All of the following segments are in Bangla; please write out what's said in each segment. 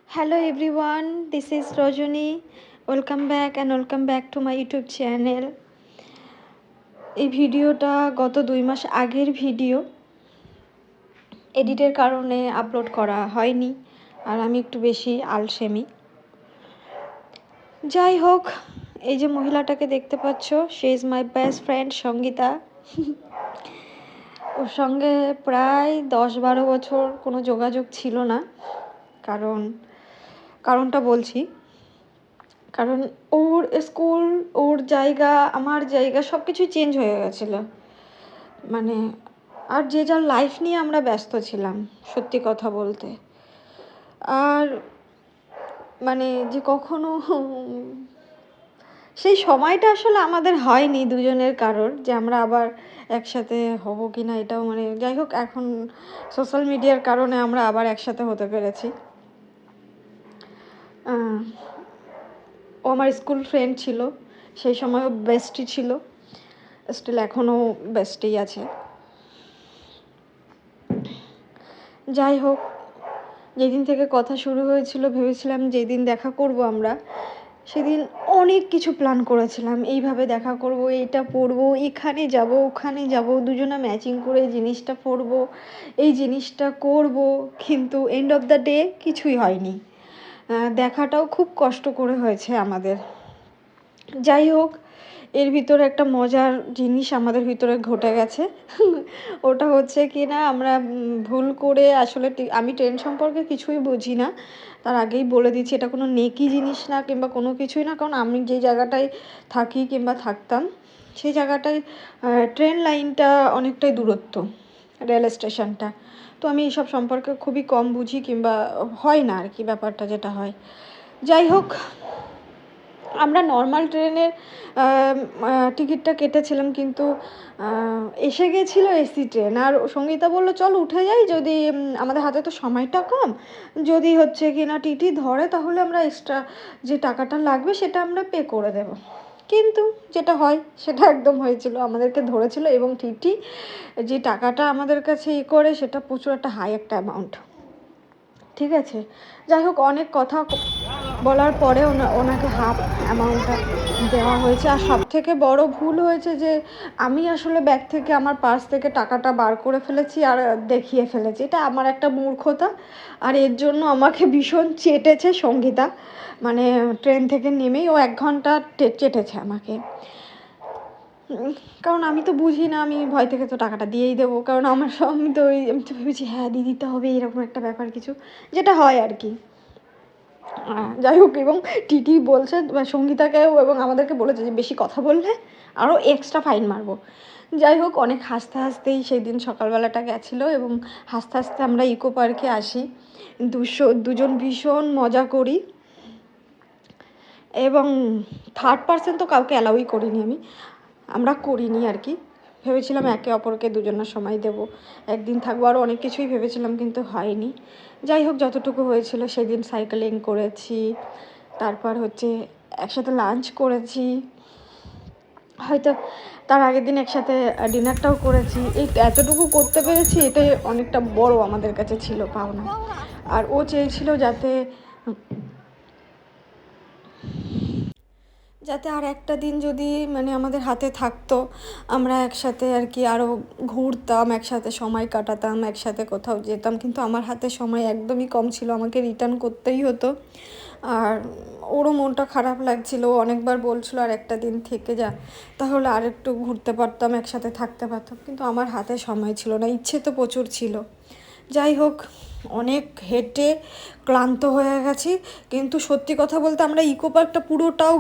Hello everyone, this is Rajani. Welcome back and welcome back to my YouTube channel. এই ভিডিওটা গত 2 মাস আগের ভিডিও, এডিটের কারণে আপলোড করা হয়নি আর আমি একটু বেশি আলসেমি। যাই হোক, এই যে মহিলাটাকে দেখতে পাচ্ছ, she is my best friend Sangeeta. ওর সঙ্গে প্রায় 10-12 বছর কোনো যোগাযোগ ছিল না, কারণটা বলছি। কারণ ওর স্কুল, ওর জায়গা, আমার জায়গা সব কিছুই চেঞ্জ হয়ে গেছিলো। মানে আর যে যার লাইফ নিয়ে আমরা ব্যস্ত ছিলাম, সত্যি কথা বলতে। আর মানে যে কখনো সেই সময়টা আসলে আমাদের হয়নি দুজনের কারোর, যে আমরা আবার একসাথে হব কি না এটাও মানে, যাই হোক, এখন সোশ্যাল মিডিয়ার কারণে আমরা আবার একসাথে হতে পেরেছি। ও আমার স্কুল ফ্রেন্ড ছিল, সেই সময়ও বেস্টি ছিল, স্টিল এখনও বেস্টি আছে। যাই হোক, যেদিন থেকে কথা শুরু হয়েছিল ভেবেছিলাম যেদিন দেখা করব আমরা, সেদিন অনেক কিছু প্ল্যান করেছিলাম। এইভাবে দেখা করব, এইটা পরবো, এখানে যাব, ওখানে যাব, দুজনা ম্যাচিং করে জিনিসটা পরবো, এই জিনিসটা করব, কিন্তু এন্ড অফ দ্য ডে কিছুই হয়নি। দেখাটাও খুব কষ্ট করে হয়েছে আমাদের। যাই হোক, এর ভিতরে একটা মজার জিনিস আমাদের ভিতরে ঘটে গেছে। ওটা হচ্ছে কি না, আমরা ভুল করে আসলে আমি ট্রেন সম্পর্কে কিছুই বুঝি না, তার আগেই বলে দিচ্ছি, এটা কোনো নেকি জিনিস না কিংবা কোনো কিছুই না। কারণ আমি যে জায়গাটায় থাকি কিংবা থাকতাম, সেই জায়গাটায় ট্রেন লাইনটা অনেকটাই দূরত্ব, রেল স্টেশনটা। তো আমি এইসব সম্পর্কে খুবই কম বুঝি, কিংবা হয় না আর কি ব্যাপারটা যেটা হয়। যাই হোক, আমরা নর্মাল ট্রেনের টিকিটটা কেটেছিলাম, কিন্তু এসে গেছিলো এসি ট্রেন। আর সঙ্গীতা বললো চল উঠে যাই, যদি আমাদের হাতে তো সময়টা কম, যদি হচ্ছে কি না টিটি ধরে তাহলে আমরা এক্সট্রা যে টাকাটা লাগবে সেটা আমরা পে করে দেব। কিন্তু যেটা হয় সেটা একদম হয়েছিল, আমাদেরকে ধরেছিল এবং টিটি যে টাকাটা আমাদের কাছে করে সেটা প্রচুর একটা হাই একটা অ্যামাউন্ট। ঠিক আছে, যাই হোক, অনেক কথা বলার পরে ওনাকে হাফ অ্যামাউন্টটা দেওয়া হয়েছে। আর সব থেকে বড় ভুল হয়েছে যে আমি আসলে ব্যাগ থেকে, আমার পার্স থেকে টাকাটা বার করে ফেলেছি আর দেখিয়ে ফেলেছি। এটা আমার একটা মূর্খতা, আর এর জন্য আমাকে ভীষণ চেটেছে সঙ্গীতা। মানে ট্রেন থেকে নেমেই ও 1 ঘন্টা চেটেছে আমাকে। কারণ আমি তো বুঝি না, আমি ভয় থেকে তো টাকাটা দিয়েই দেবো, কারণ আমি তো ভেবেছি হ্যাঁ দিয়ে দিতে হবে, এরকম একটা ব্যাপার কিছু, যেটা হয় আর কি। যাই হোক, এবং টিটি বলছে সঙ্গীতাকেও এবং আমাদেরকে বলেছে যে বেশি কথা বললে আরও এক্সট্রা ফাইন মারবো। যাই হোক, অনেক হাসতে হাসতেই সেই দিন সকালবেলাটা গেছিলো, এবং হাসতে হাসতে আমরা ইকো পার্কে আসি। দুজন ভীষণ মজা করি, এবং থার্ড পার্সন তো কাউকে অ্যালাউই করিনি আমরা করিনি আর কি। ভেবেছিলাম একে অপরকে দুজনের সময় দেবো, একদিন থাকবো, আরও অনেক কিছুই ভেবেছিলাম, কিন্তু হয়নি। যাই হোক, যতটুকু হয়েছিল সেদিন সাইকেলিং করেছি, তারপর হচ্ছে একসাথে লাঞ্চ করেছি, হয়তো তার আগের দিন একসাথে ডিনারটাও করেছি। এই এতটুকু করতে পেরেছি, এটাই অনেকটা বড় আমাদের কাছে ছিল পাওনা। আর ও চেয়েছিল যাতে আর একটা দিন যদি মানে আমাদের হাতে থাকতো, আমরা একসাথে আর কি আরও ঘুরতাম, একসাথে সময় কাটাতাম, একসাথে কোথাও যেতাম। কিন্তু আমার হাতে সময় একদমই কম ছিল, আমাকে রিটার্ন করতেই হতো। আর ওরও মনটা খারাপ লাগছিল, অনেকবার বলছিল আর একটা দিন থেকে যা, তাহলে আর একটু ঘুরতে পারতাম, একসাথে থাকতে পারতাম, কিন্তু আমার হাতে সময় ছিল না। ইচ্ছে তো প্রচুর ছিল। যাই হোক, অনেক হেঁটে ক্লান্ত হয়ে গেছি, কিন্তু সত্যি কথা বলতে আমরা ইকো পার্কটা পুরোটাও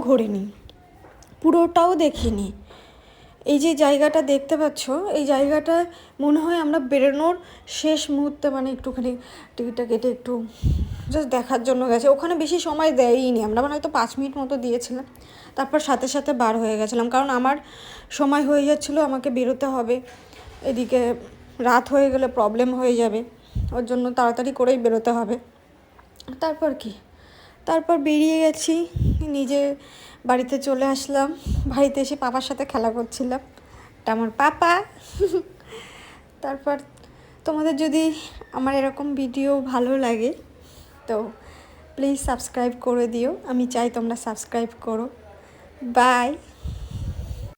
দেখিনি। এই যে জায়গাটা দেখতে পাচ্ছ, এই জায়গাটায় মনে হয় আমরা বেরোনোর শেষ মুহূর্তে মানে একটুখানি টিকিটটা কেটে একটু জাস্ট দেখার জন্য গেছে। ওখানে বেশি সময় দেয়ইনি, আমরা মানে হয়তো 5 মিনিট মতো দিয়েছিলাম, তারপর সাথে সাথে বার হয়ে গেছিলাম, কারণ আমার সময় হয়ে যাচ্ছিলো, আমাকে বেরোতে হবে, এদিকে রাত হয়ে গেলে প্রবলেম হয়ে যাবে, ওর জন্য তাড়াতাড়ি করেই বেরোতে হবে। তারপর বেরিয়ে গেছি, নিজে বাড়িতে চলে আসলাম। বাড়িতে এসে পাপার সাথে খেলা করছিলাম, এটা আমার পাপা। তারপর তোমাদের যদি আমার এরকম ভিডিও ভালো লাগে তো প্লিজ সাবস্ক্রাইব করে দিও, আমি চাই তোমরা সাবস্ক্রাইব করো। বাই।